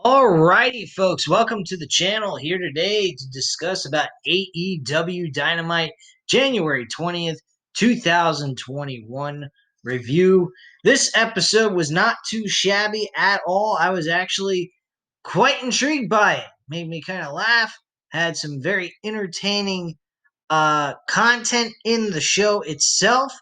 Alrighty, folks, welcome to the channel here today to discuss about AEW Dynamite January 20th, 2021 review. This episode was not too shabby at all. I was actually quite intrigued by it. Made me kind of laugh, had some very entertaining content in the show itself,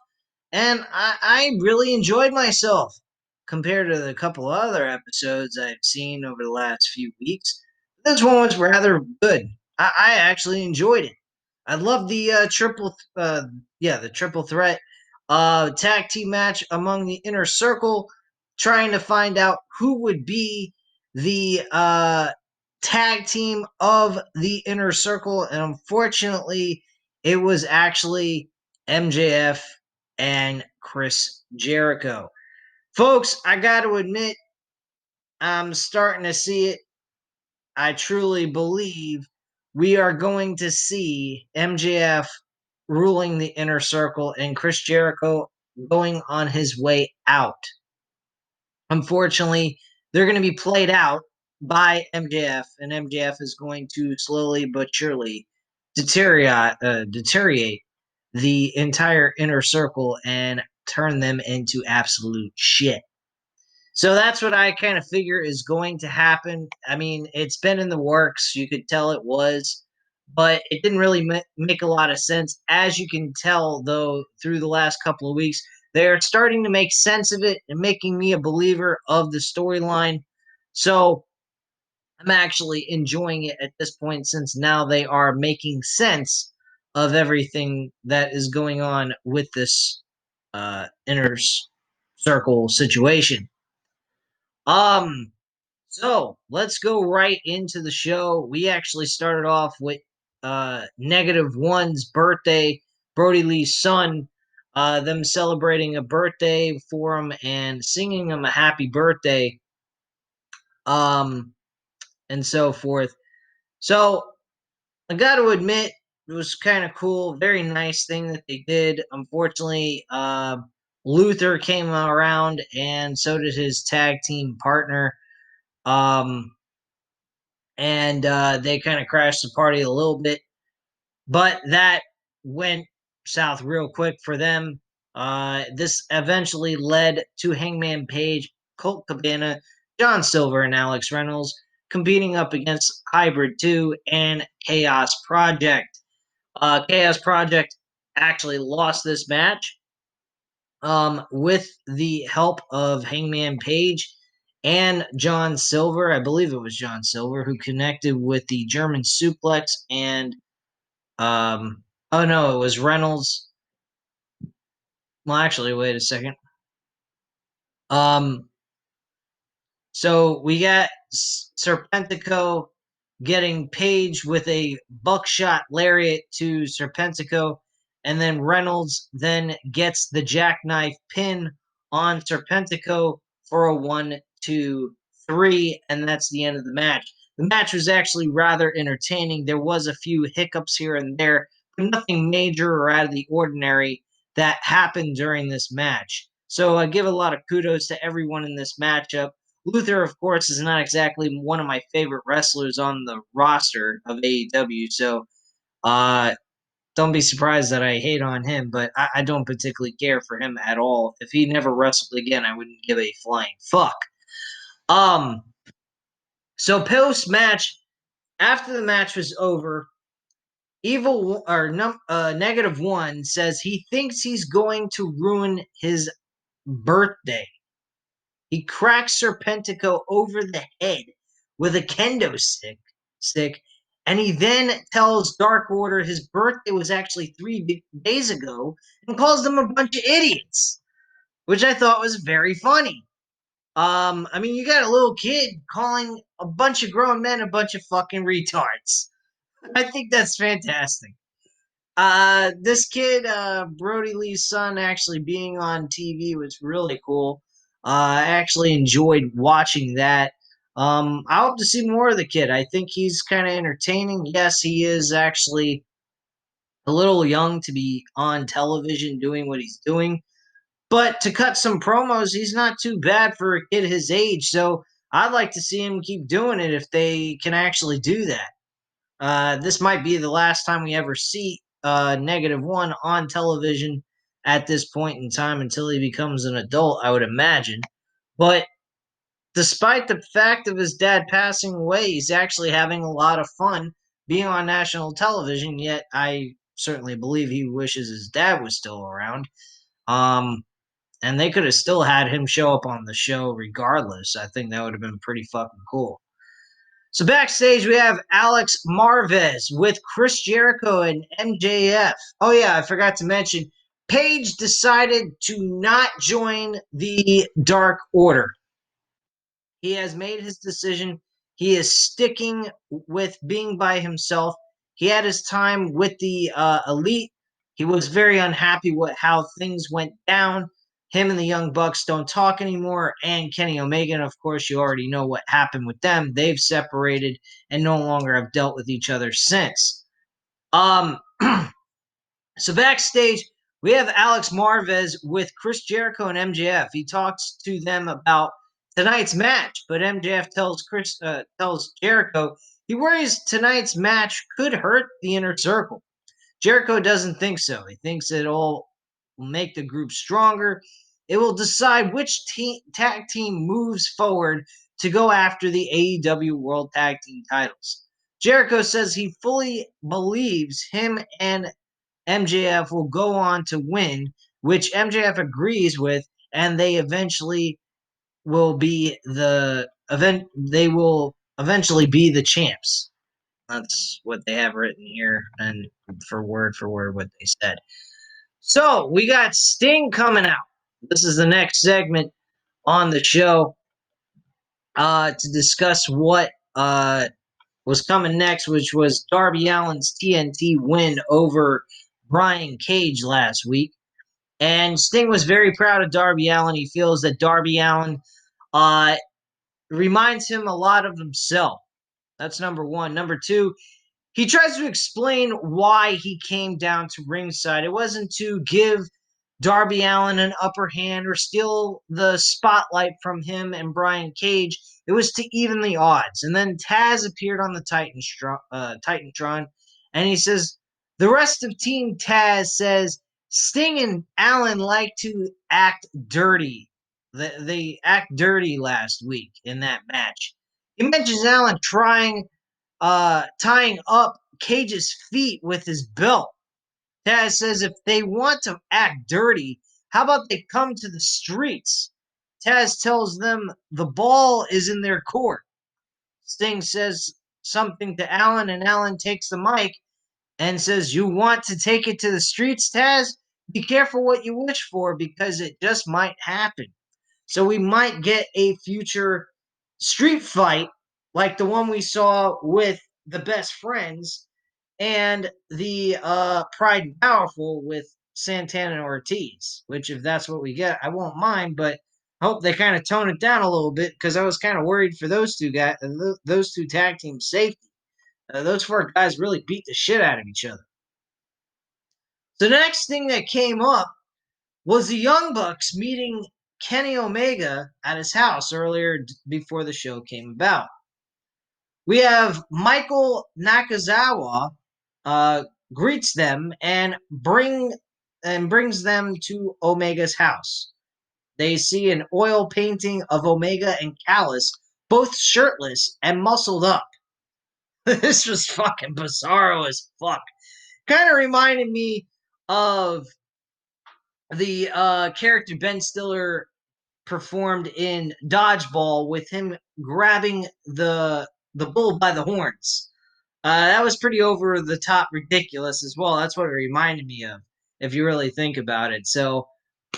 and I really enjoyed myself compared to the couple other episodes I've seen over the last few weeks. This one was rather good. I actually enjoyed it. I love the the triple threat tag team match among the inner circle, trying to find out who would be the tag team of the inner circle, and unfortunately, it was actually MJF and Chris Jericho. Folks, I got to admit, I'm starting to see it. I truly believe we are going to see MJF ruling the inner circle and Chris Jericho going on his way out. Unfortunately, they're going to be played out by MJF, and MJF is going to slowly but surely deteriorate the entire inner circle and turn them into absolute shit. So that's what I kind of figure is going to happen. I mean, it's been in the works. You could tell it was, but it didn't really make a lot of sense. As you can tell, though, through the last couple of weeks, they're starting to make sense of it and making me a believer of the storyline. So I'm actually enjoying it at this point since now they are making sense of everything that is going on with this inner circle situation. Um, so let's go right into the show. We actually started off with Negative One's birthday, Brody Lee's son, them celebrating a birthday for him and singing him a happy birthday, um, and so forth. So I got to admit, it was kind of cool, very nice thing that they did. Unfortunately, Luther came around, and so did his tag team partner. Um, and they kind of crashed the party a little bit, but that went south real quick for them. This eventually led to Hangman Page, Colt Cabana, John Silver, and Alex Reynolds competing up against Hybrid 2 and Chaos Project. Chaos Project actually lost this match with the help of Hangman Page and John Silver. I believe it was John Silver who connected with the German suplex and oh no, it was Reynolds. Well, actually, wait a second. Um, so we got Serpentico getting Page with a buckshot lariat to Serpentico, and then Reynolds then gets the jackknife pin on Serpentico for a 1, 2, 3, and that's the end of the match. The match was actually rather entertaining. There was a few hiccups here and there, but nothing major or out of the ordinary that happened during this match. So I give a lot of kudos to everyone in this matchup. Luther, of course, is not exactly one of my favorite wrestlers on the roster of AEW, so uh, don't be surprised that I hate on him, but I don't particularly care for him at all. If he never wrestled again, I wouldn't give a flying fuck. Um, so post match, after the match was over, Negative One says he thinks he's going to ruin his birthday. He cracks Serpentico over the head with a kendo stick, and he then tells Dark Order his birthday was actually 3 days ago and calls them a bunch of idiots, which I thought was very funny. I mean, you got a little kid calling a bunch of grown men a bunch of fucking retards. I think that's fantastic. This kid, Brody Lee's son, actually being on TV was really cool. I actually enjoyed watching that. I hope to see more of the kid. I think he's kind of entertaining. Yes, he is actually a little young to be on television doing what he's doing, but to cut some promos, he's not too bad for a kid his age. So I'd like to see him keep doing it if they can actually do that. This might be the last time we ever see -1 on television at this point in time until he becomes an adult, I would imagine. But despite the fact of his dad passing away, he's actually having a lot of fun being on national television. Yet, I certainly believe he wishes his dad was still around. Um, and they could have still had him show up on the show regardless. I think that would have been pretty fucking cool. So backstage, we have Alex Marvez with Chris Jericho and MJF. Oh yeah, I forgot to mention, Paige decided to not join the Dark Order. He has made his decision. He is sticking with being by himself. He had his time with the Elite. He was very unhappy with how things went down. Him and the Young Bucks don't talk anymore. And Kenny Omega, and of course, you already know what happened with them. They've separated and no longer have dealt with each other since. Um, So backstage, we have Alex Marvez with Chris Jericho and MJF. He talks to them about tonight's match, but MJF tells Jericho he worries tonight's match could hurt the inner circle. Jericho doesn't think so. He thinks it'll make the group stronger. It will decide which tag team moves forward to go after the AEW World Tag Team titles. Jericho says he fully believes him and MJF will go on to win, which MJF agrees with, and they eventually will be the event. They will eventually be the champs. That's what they have written here, and for word what they said. So we got Sting coming out. This is the next segment on the show to discuss what was coming next, which was Darby Allin's TNT win over Brian Cage last week. And Sting was very proud of Darby Allin. He feels that Darby Allin uh, reminds him a lot of himself. That's number one. Number two, he tries to explain why he came down to ringside. It wasn't to give Darby Allin an upper hand or steal the spotlight from him and Brian Cage. It was to even the odds. And then Taz appeared on the Titantron, and he says, the rest of Team Taz says Sting and Allin like to act dirty. They act dirty last week in that match. He mentions Allin tying up Cage's feet with his belt. Taz says if they want to act dirty, how about they come to the streets? Taz tells them the ball is in their court. Sting says something to Allin, and Allin takes the mic and says, you want to take it to the streets, Taz? Be careful what you wish for because it just might happen. So we might get a future street fight like the one we saw with the best friends and the Pride and Powerful with Santana and Ortiz, which if that's what we get, I won't mind, but I hope they kind of tone it down a little bit because I was kind of worried for those two guys, those two tag team safety. Those four guys really beat the shit out of each other. So the next thing that came up was the Young Bucks meeting Kenny Omega at his house earlier before the show came about. We have Michael Nakazawa greets them and brings them to Omega's house. They see an oil painting of Omega and Callis, both shirtless and muscled up. This was fucking bizarro as fuck. Kind of reminded me of the character Ben Stiller performed in Dodgeball with him grabbing the bull by the horns. That was pretty over the top ridiculous as well. That's what it reminded me of, if you really think about it. So,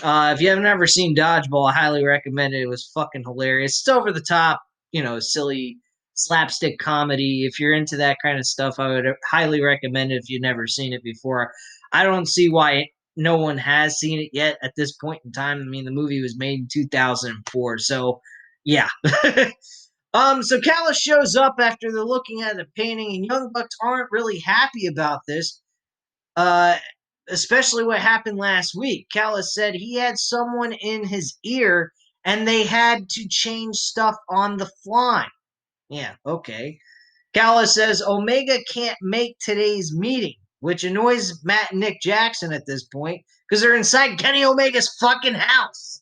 if you haven't ever seen Dodgeball, I highly recommend it. It was fucking hilarious. It's over the top, silly slapstick comedy. If you're into that kind of stuff, I would highly recommend it if you've never seen it before. I don't see why no one has seen it yet at this point in time. I mean, the movie was made in 2004, so yeah. So Callis shows up after they're looking at the painting, and Young Bucks aren't really happy about this, uh, especially what happened last week. Callis said he had someone in his ear and they had to change stuff on the fly. Yeah, okay. Callis says Omega can't make today's meeting, which annoys Matt and Nick Jackson at this point because they're inside Kenny Omega's fucking house.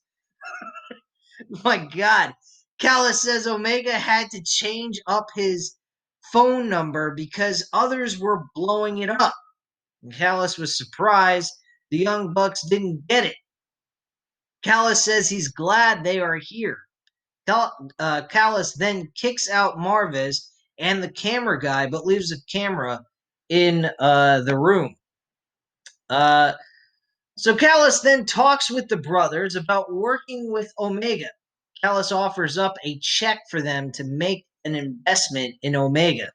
My God. Callis says Omega had to change up his phone number because others were blowing it up. And Callis was surprised the Young Bucks didn't get it. Callis says he's glad they are here. Callis then kicks out Marvez and the camera guy, but leaves the camera in the room. So Callis then talks with the brothers about working with Omega. Callis offers up a check for them to make an investment in Omega.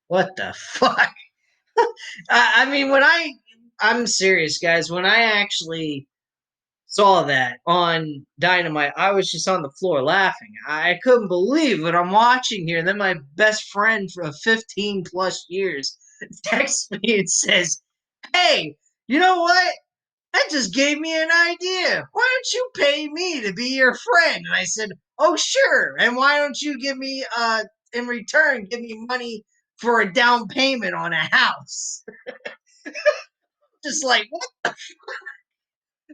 What the fuck? I mean, I'm serious, guys. When I actually saw that on Dynamite, I was just on the floor laughing. I couldn't believe what I'm watching here. And then my best friend for 15 plus years texts me and says, "Hey, you know what? That just gave me an idea. Why don't you pay me to be your friend?" And I said, "Oh, sure. And why don't you give me, in return, give me money for a down payment on a house?" Just like, what?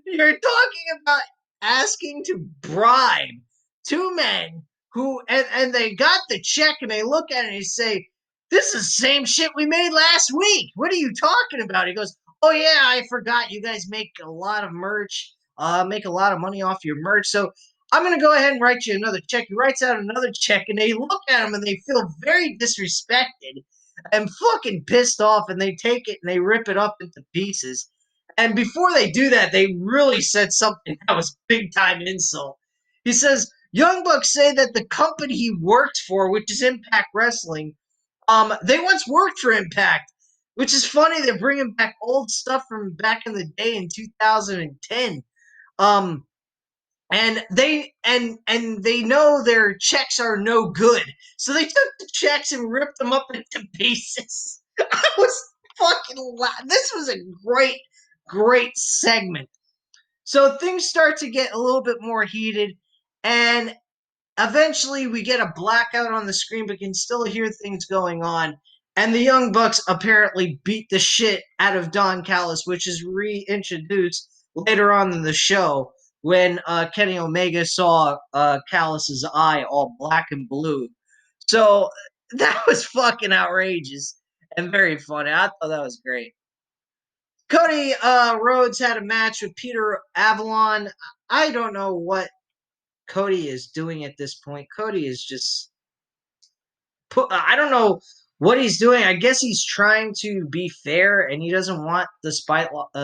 You're talking about asking to bribe two men who, and they got the check and they look at it and they say, "This is the same shit we made last week. What are you talking about?" He goes, "Oh yeah, I forgot. You guys make a lot of merch, make a lot of money off your merch. So I'm gonna go ahead and write you another check." He writes out another check and they look at him and they feel very disrespected and fucking pissed off and they take it and they rip it up into pieces. And before they do that, they really said something that was big time insult. He says, "Young Bucks say that the company he worked for, which is Impact Wrestling, they once worked for Impact," which is funny. They're bringing back old stuff from back in the day in 2010. Um, and they know their checks are no good, so they took the checks and ripped them up into pieces. I was fucking this was a great segment. So things start to get a little bit more heated, and eventually we get a blackout on the screen, but can still hear things going on. And the Young Bucks apparently beat the shit out of Don Callis, which is reintroduced later on in the show when Kenny Omega saw Callis's eye all black and blue. So that was fucking outrageous and very funny. I thought that was great. Cody Rhodes had a match with Peter Avalon. I don't know what Cody is doing at this point. Cody is just I don't know what he's doing. I guess he's trying to be fair and he doesn't want the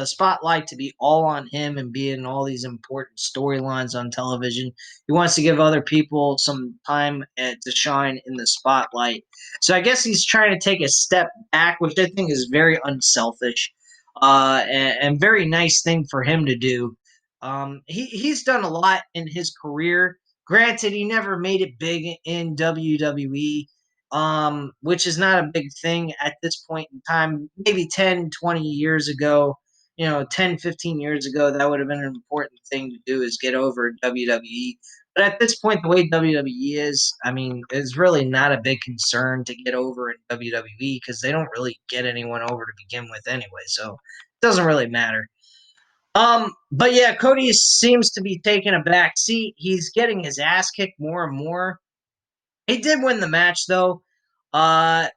spotlight to be all on him and be in all these important storylines on television. He wants to give other people some time to shine in the spotlight. So I guess he's trying to take a step back, which I think is very unselfish and very nice thing for him to do. He's done a lot in his career. Granted, he never made it big in WWE, which is not a big thing at this point in time. Maybe 10, 20 years ago, 10, 15 years ago, that would have been an important thing to do is get over WWE. But at this point, the way WWE is, I mean, it's really not a big concern to get over in WWE because they don't really get anyone over to begin with anyway. So it doesn't really matter. But yeah, Cody seems to be taking a back seat. He's getting his ass kicked more and more. He did win the match though. Uh,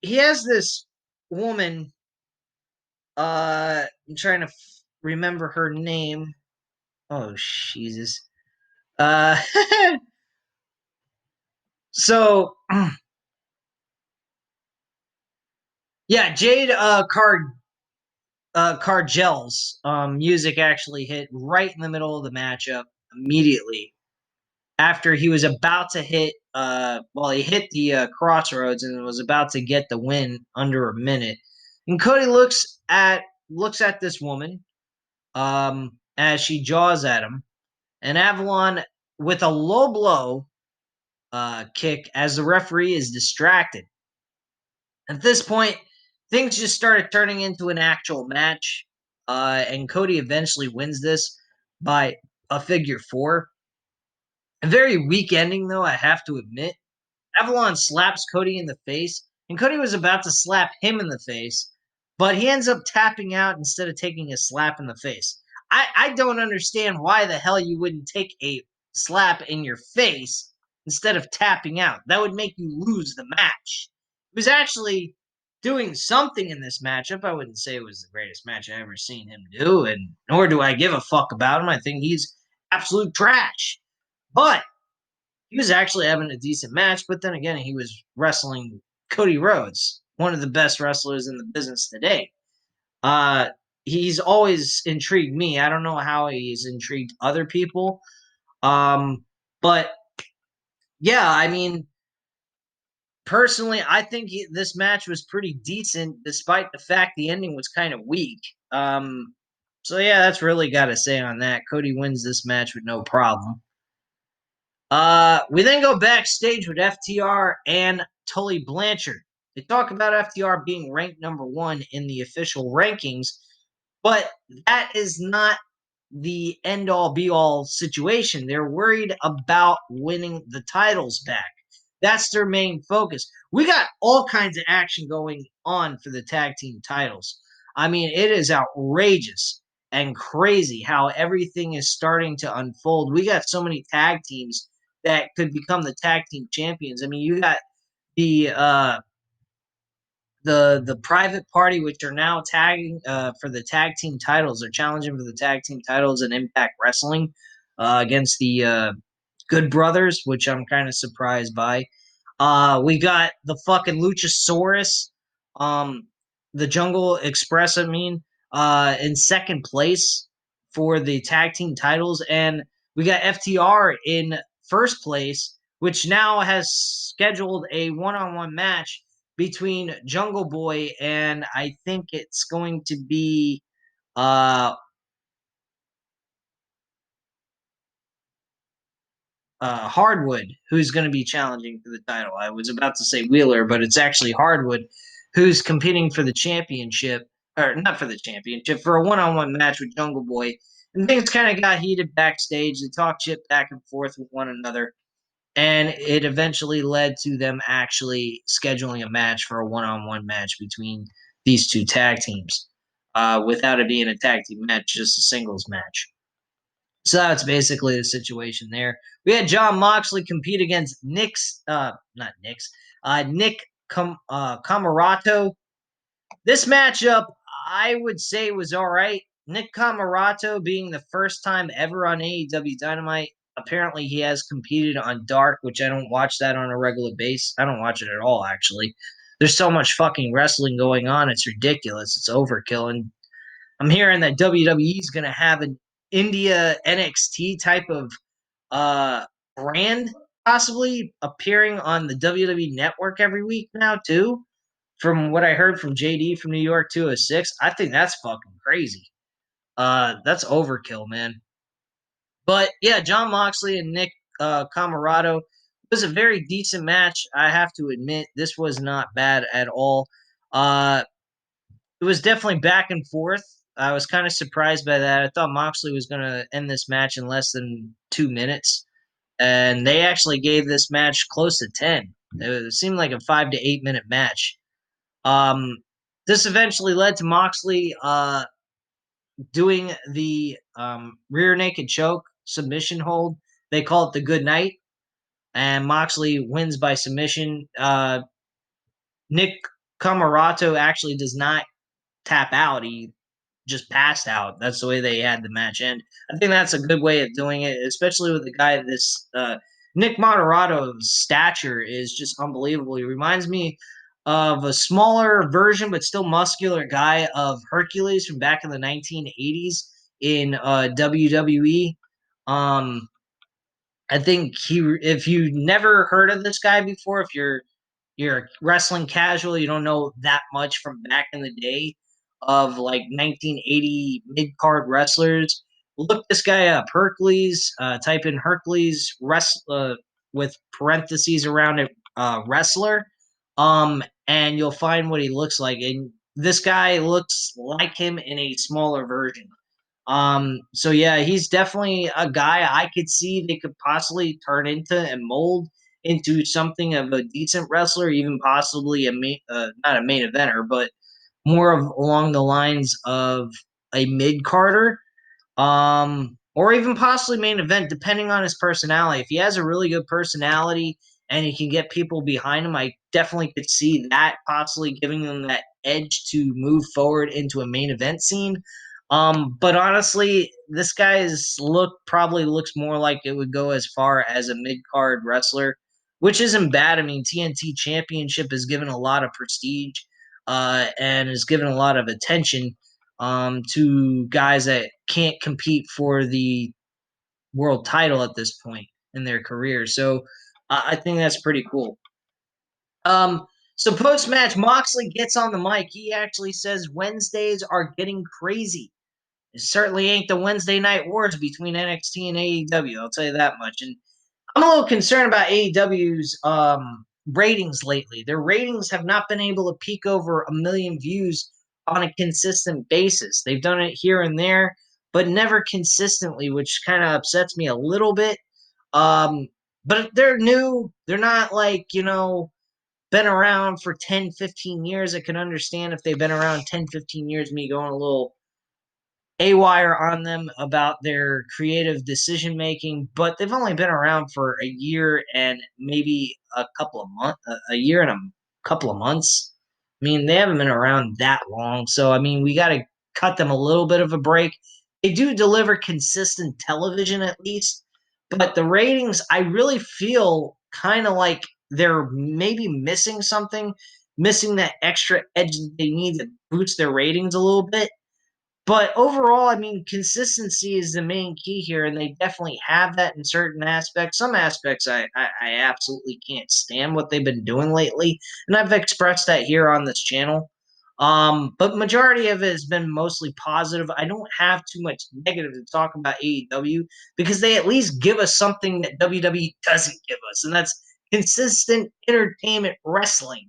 he has this woman. I'm trying to remember her name. Oh Jesus. Uh, so yeah, Jade Cargel's music actually hit right in the middle of the matchup immediately after he was about to hit he hit the crossroads and was about to get the win under a minute. And Cody looks at this woman as she jaws at him, and Avalon with a low blow kick as the referee is distracted. At this point, things just started turning into an actual match, and Cody eventually wins this by a figure four. A very weak ending, though, I have to admit. Avalon slaps Cody in the face, and Cody was about to slap him in the face, but he ends up tapping out instead of taking a slap in the face. I don't understand why the hell you wouldn't take a slap in your face instead of tapping out. That would make you lose the match. He was actually doing something in this matchup. I wouldn't say it was the greatest match I ever seen him do, and nor do I give a fuck about him. I think he's absolute trash. But he was actually having a decent match, but then again, he was wrestling Cody Rhodes, one of the best wrestlers in the business today. Uh, he's always intrigued me. I don't know how he's intrigued other people. But yeah, I mean, personally, I think this match was pretty decent, despite the fact the ending was kind of weak. So yeah, that's really got to say on that. Cody wins this match with no problem. We then go backstage with FTR and Tully Blanchard. They talk about FTR being ranked number one in the official rankings, but that is not the end all be all situation. They're worried about winning the titles back. That's their main focus. We got all kinds of action going on for the tag team titles. I mean, it is outrageous and crazy how everything is starting to unfold. We got so many tag teams that could become the tag team champions. I mean, you got the the private party, which are now tagging for the tag team titles. They're challenging for the tag team titles in Impact Wrestling against the Good Brothers, which I'm kind of surprised by. We got the fucking Luchasaurus, um, the Jungle Express. I mean, in second place for the tag team titles, and we got FTR in first place, which now has scheduled a one-on-one match between Jungle Boy and I think it's going to be uh Hardwood, who's going to be challenging for the title. I was about to say Wheeler, but it's actually Hardwood who's competing for the championship, or not for the championship, for a one-on-one match with Jungle Boy. And things kind of got heated backstage. They talked shit back and forth with one another, and it eventually led to them actually scheduling a match for a one-on-one match between these two tag teams, without it being a tag team match, just a singles match. So that's basically the situation there. We had John Moxley compete against not Nick's, Nick Camarato. This matchup, I would say, was all right. Nick Camarato being the first time ever on AEW Dynamite. Apparently, he has competed on Dark, which I don't watch that on a regular basis. I don't watch it at all, actually. There's so much fucking wrestling going on. It's ridiculous. It's overkill. And I'm hearing that WWE is going to have an India NXT type of uh, brand possibly appearing on the WWE network every week now, too. From what I heard from JD from New York 206, I think that's fucking crazy. That's overkill, man. But yeah, John Moxley and Nick Camarado was a very decent match. I have to admit, this was not bad at all. Uh, it was definitely back and forth. I was kind of surprised by that. I thought Moxley was going to end this match in less than 2 minutes, and they actually gave this match close to 10. It seemed like a 5 to 8 minute match. Um, this eventually led to Moxley doing the rear naked choke submission hold. They call it the good night, and Moxley wins by submission. Nick Camarato actually does not tap out. He just passed out. That's the way they had the match end. I think that's a good way of doing it, especially with the guy this Nick Moderato's stature is just unbelievable. He reminds me of a smaller version but still muscular guy of Hercules from back in the 1980s in WWE. Um, I think if you never heard of this guy before, if you're a wrestling casual, you don't know that much from back in the day of like 1980 mid card wrestlers. Look this guy up, Hercules. Type in Hercules with parentheses around it, wrestler, and you'll find what he looks like. And this guy looks like him in a smaller version. So yeah, he's definitely a guy I could see they could possibly turn into and mold into something of a decent wrestler, even possibly not a main eventer, but more of along the lines of a mid carder, or even possibly main event, depending on his personality. If he has a really good personality and he can get people behind him, I definitely could see that possibly giving him that edge to move forward into a main event scene. But honestly, this guy's look probably looks more like it would go as far as a mid card wrestler, which isn't bad. I mean, TNT Championship is given a lot of prestige, and is given a lot of attention, to guys that can't compete for the world title at this point in their career. So I think that's pretty cool. Um, so post match, Moxley gets on the mic. He actually says Wednesdays are getting crazy. It certainly ain't the Wednesday night wars between NXT and AEW. I'll tell you that much. And I'm a little concerned about AEW's ratings lately. Their ratings have not been able to peak over 1 million views on a consistent basis. They've done it here and there, but never consistently, which kind of upsets me a little bit. Um, but they're new. They're not like, been around for 10, 15 years. I can understand if they've been around 10, 15 years, me going a little wire on them about their creative decision making, but they've only been around for a year and maybe a year and a couple of months. I mean, they haven't been around that long, so I mean, we got to cut them a little bit of a break. They do deliver consistent television at least, but the ratings, I really feel kind of like they're maybe missing something, missing that extra edge that they need to boost their ratings a little bit. But overall, I mean, consistency is the main key here, and they definitely have that in certain aspects. Some aspects I absolutely can't stand what they've been doing lately, and I've expressed that here on this channel. But majority of it has been mostly positive. I don't have too much negative to talk about AEW because they at least give us something that WWE doesn't give us, and that's consistent entertainment wrestling.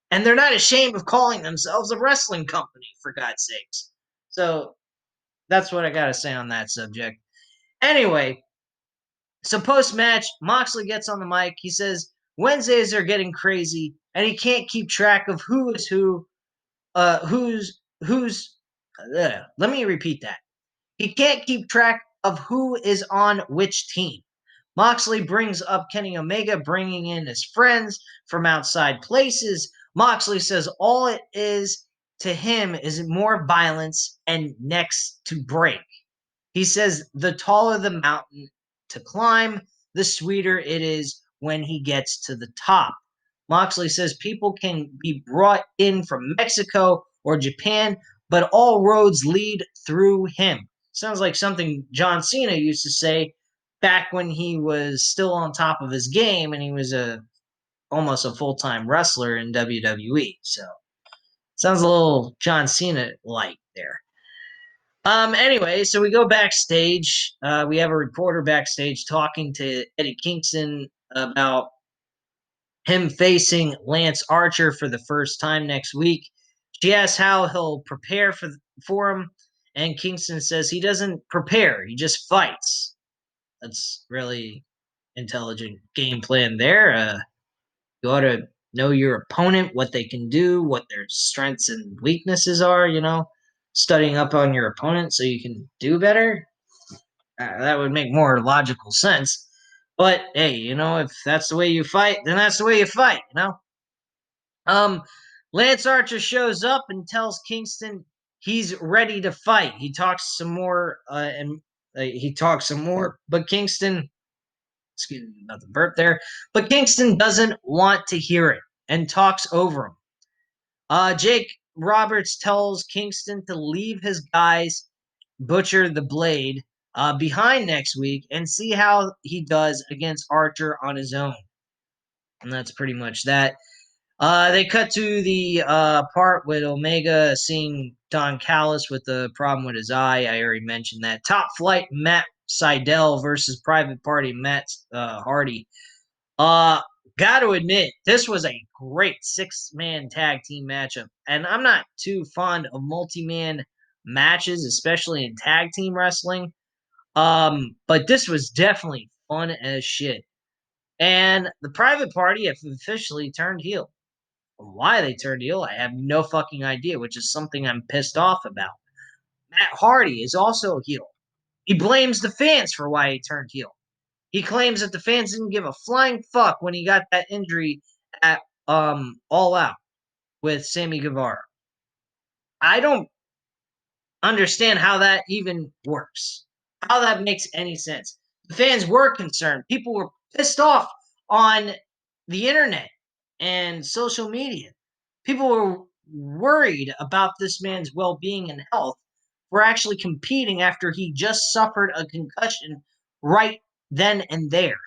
And they're not ashamed of calling themselves a wrestling company, for God's sakes. So that's what I got to say on that subject. Anyway, so post match, Moxley gets on the mic. He says Wednesdays are getting crazy, and he can't keep track of who is who, who's. Let me repeat that. He can't keep track of who is on which team. Moxley brings up Kenny Omega, bringing in his friends from outside places. Moxley says all it is to him is more violence and necks to break. He says the taller the mountain to climb, the sweeter it is when he gets to the top. Moxley says people can be brought in from Mexico or Japan, but all roads lead through him. Sounds like something John Cena used to say back when he was still on top of his game and he was almost a full-time wrestler in WWE. So sounds a little John Cena like there. Anyway, so we go backstage. We have a reporter backstage talking to Eddie Kingston about him facing Lance Archer for the first time next week. She asks how he'll prepare for him, and Kingston says he doesn't prepare, he just fights. That's really intelligent game plan there. You ought to know your opponent, what they can do, what their strengths and weaknesses are, studying up on your opponent so you can do better. That would make more logical sense. But hey, if that's the way you fight, then that's the way you fight. Um, Lance Archer shows up and tells Kingston he's ready to fight. He talks some more, but Kingston, excuse me about the burp there, but Kingston doesn't want to hear it and talks over him. Jake Roberts tells Kingston to leave his guys, Butcher the Blade, behind next week and see how he does against Archer on his own. And that's pretty much that. They cut to the part with Omega seeing Don Callis with the problem with his eye. I already mentioned that. Top Flight Matt Seidel versus Private Party Matt Hardy. Uh, got to admit, this was a great 6-man tag team matchup. And I'm not too fond of multi-man matches, especially in tag team wrestling. But this was definitely fun as shit. And the Private Party have officially turned heel. Why they turned heel, I have no fucking idea, which is something I'm pissed off about. Matt Hardy is also a heel. He blames the fans for why he turned heel. He claims that the fans didn't give a flying fuck when he got that injury at All Out with Sammy Guevara. I don't understand how that even works. How that makes any sense. The fans were concerned. People were pissed off on the internet and social media. People were worried about this man's well being and health. We're actually competing after he just suffered a concussion right then and there.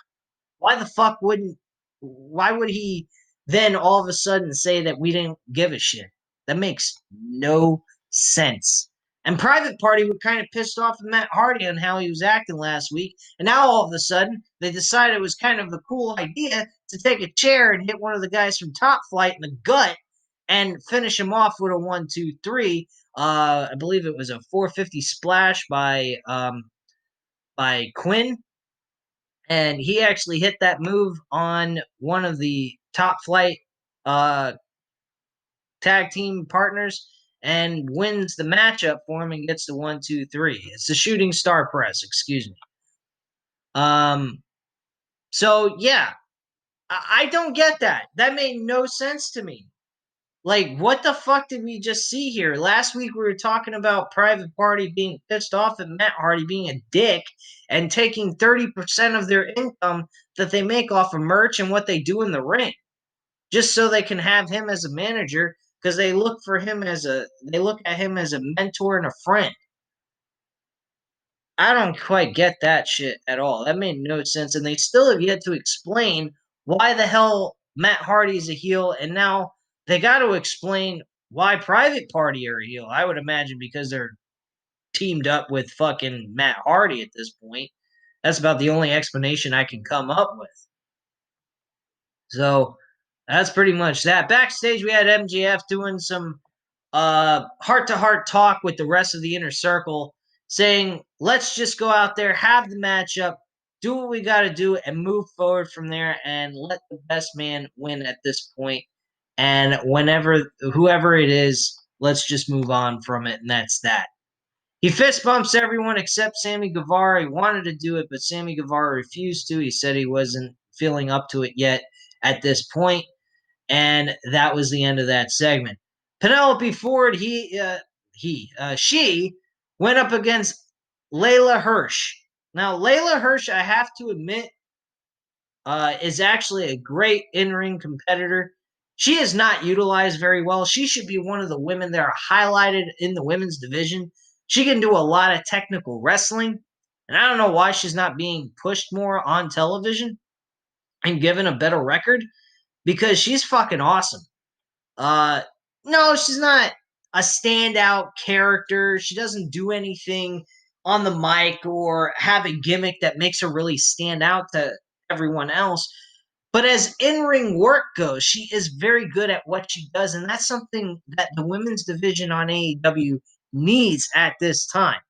Why the fuck wouldn't why would he then all of a sudden say that we didn't give a shit? That makes no sense. And Private Party were kind of pissed off at Matt Hardy on how he was acting last week. And now all of a sudden they decided it was kind of a cool idea to take a chair and hit one of the guys from Top Flight in the gut and finish him off with a 1, 2, 3. I believe it was a 450 splash by Quinn, and he actually hit that move on one of the Top Flight uh, tag team partners and wins the matchup for him and gets the 1, 2, 3. It's the shooting star press, excuse me. Um, so yeah, I don't get that. That made no sense to me. Like, what the fuck did we just see here? Last week we were talking about Private Party being pissed off at Matt Hardy being a dick and taking 30% of their income that they make off of merch and what they do in the ring, just so they can have him as a manager because they look at him as a mentor and a friend. I don't quite get that shit at all. That made no sense, and they still have yet to explain why the hell Matt Hardy's a heel, and now they got to explain why Private Party are a heel. I would imagine because they're teamed up with fucking Matt Hardy at this point. That's about the only explanation I can come up with. So that's pretty much that. Backstage, we had MJF doing some heart to heart talk with the rest of the inner circle, saying, let's just go out there, have the matchup, do what we got to do, and move forward from there and let the best man win at this point. And whoever it is, let's just move on from it. And that's that. He fist bumps everyone except Sammy Guevara. He wanted to do it, but Sammy Guevara refused to. He said he wasn't feeling up to it yet at this point. And that was the end of that segment. Penelope Ford, she went up against Layla Hirsch. Now, Layla Hirsch, I have to admit, is actually a great in-ring competitor. She is not utilized very well. She should be one of the women that are highlighted in the women's division. She can do a lot of technical wrestling, and I don't know why she's not being pushed more on television and given a better record because she's fucking awesome. Uh, no, she's not a standout character. She doesn't do anything on the mic or have a gimmick that makes her really stand out to everyone else. But as in ring work goes, she is very good at what she does. And that's something that the women's division on AEW needs at this time.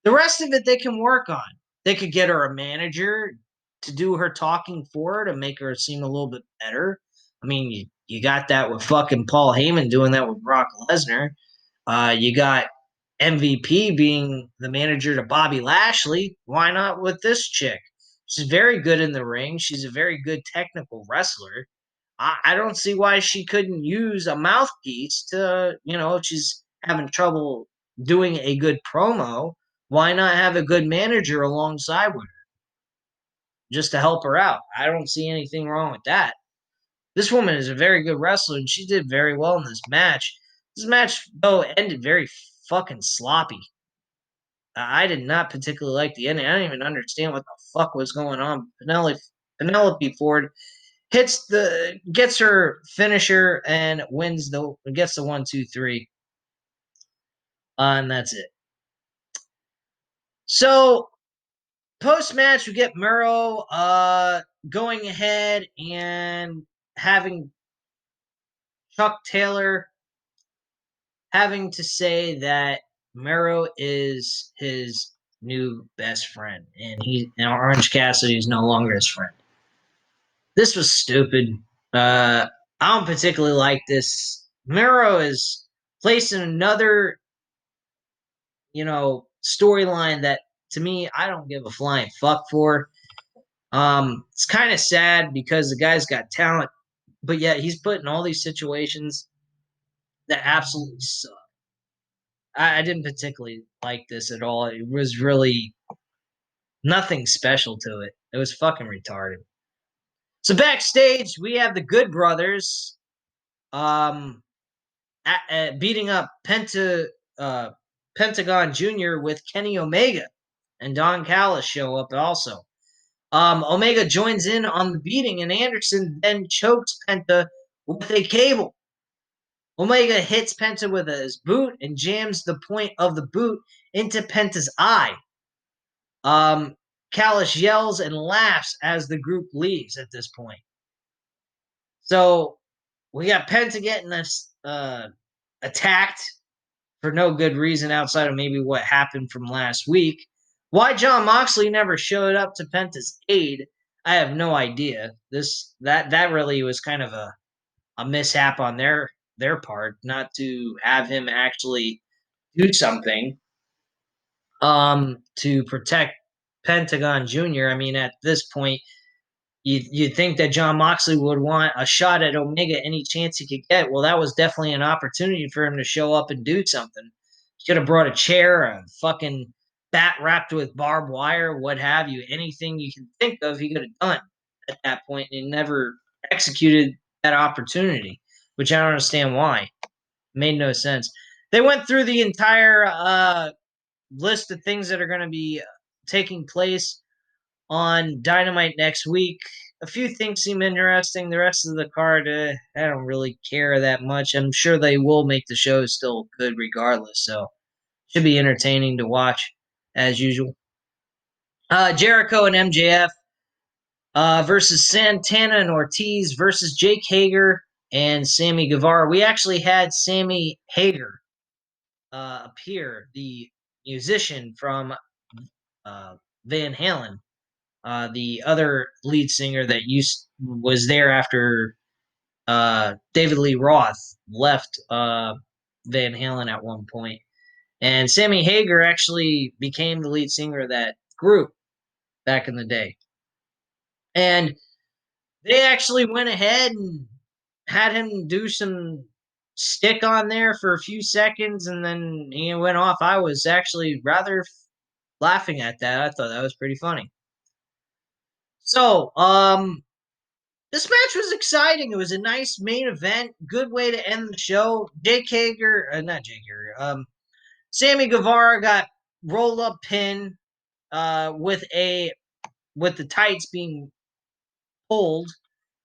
The rest of it they can work on. They could get her a manager to do her talking for her to make her seem a little bit better. I mean, you got that with fucking Paul Heyman doing that with Brock Lesnar. You got MVP being the manager to Bobby Lashley. Why not with this chick? She's very good in the ring. She's a very good technical wrestler. I don't see why she couldn't use a mouthpiece to, if she's having trouble doing a good promo, why not have a good manager alongside with her just to help her out? I don't see anything wrong with that. This woman is a very good wrestler, and she did very well in this match. This match, though, ended very fucking sloppy. I did not particularly like the ending. I don't even understand what the fuck was going on. Penelope Ford gets her finisher and gets the 1, 2, 3, and that's it. So post match, we get Murrow going ahead and having Chuck Taylor having to say that Mero is his new best friend, and Orange Cassidy is no longer his friend. This was stupid. I don't particularly like this. Mero is placed in another, storyline that to me I don't give a flying fuck for. It's kind of sad because the guy's got talent, but yet he's put in all these situations that absolutely suck. I didn't particularly like this at all. It was really nothing special to it. It was fucking retarded. So backstage, we have the Good Brothers, um, beating up uh, Pentagon Jr. with Kenny Omega, and Don Callis show up also. Omega joins in on the beating, and Anderson then chokes Penta with a cable. Omega hits Penta with his boot and jams the point of the boot into Penta's eye. Callis yells and laughs as the group leaves at this point. So we got Penta getting us attacked for no good reason outside of maybe what happened from last week. Why Jon Moxley never showed up to Penta's aid, I have no idea. That really was kind of a mishap on their part, not to have him actually do something to protect Pentagon Jr. I mean, at this point, you'd think that Jon Moxley would want a shot at Omega any chance he could get. Well, that was definitely an opportunity for him to show up and do something. He could have brought a chair, a fucking bat wrapped with barbed wire, what have you. Anything you can think of, he could have done at that point, and he never executed that opportunity, which I don't understand why. It made no sense. They went through the entire list of things that are going to be taking place on Dynamite next week. A few things seem interesting. The rest of the card, I don't really care that much. I'm sure they will make the show still good regardless, so should be entertaining to watch as usual. Jericho and MJF versus Santana and Ortiz versus Jake Hager and Sammy Guevara. We actually had Sammy Hager appear, the musician from Van Halen, the other lead singer that was there after David Lee Roth left Van Halen at one point. And Sammy Hager actually became the lead singer of that group back in the day. And they actually went ahead and had him do some stick on there for a few seconds, and then he went off. I was actually rather laughing at that. I thought that was pretty funny. So, this match was exciting. It was a nice main event. Good way to end the show. Not Jake Hager. Sammy Guevara got rolled up pin with the tights being pulled.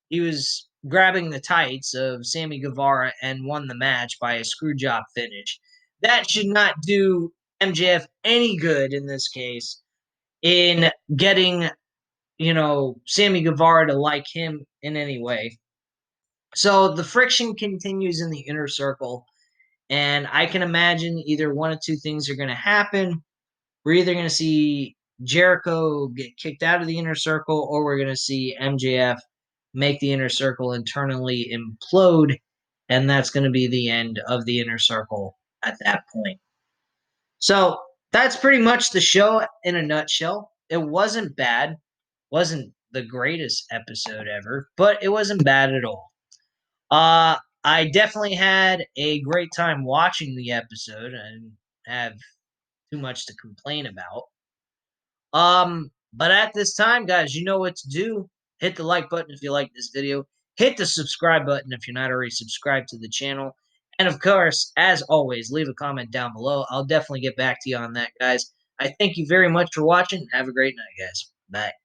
He was grabbing the tights of Sammy Guevara and won the match by a screw job finish. That should not do MJF any good in this case in getting, Sammy Guevara to like him in any way. So the friction continues in the inner circle, and I can imagine either one of two things are going to happen. We're either going to see Jericho get kicked out of the inner circle, or we're going to see MJF make the inner circle internally implode, and that's going to be the end of the inner circle at that point. So that's pretty much the show in a nutshell. It wasn't bad, wasn't the greatest episode ever, but it wasn't bad at all. I definitely had a great time watching the episode and have too much to complain about. But at this time, guys, you know what to do. Hit the like button if you like this video. Hit the subscribe button if you're not already subscribed to the channel. And of course, as always, leave a comment down below. I'll definitely get back to you on that, guys. I thank you very much for watching. Have a great night, guys. Bye.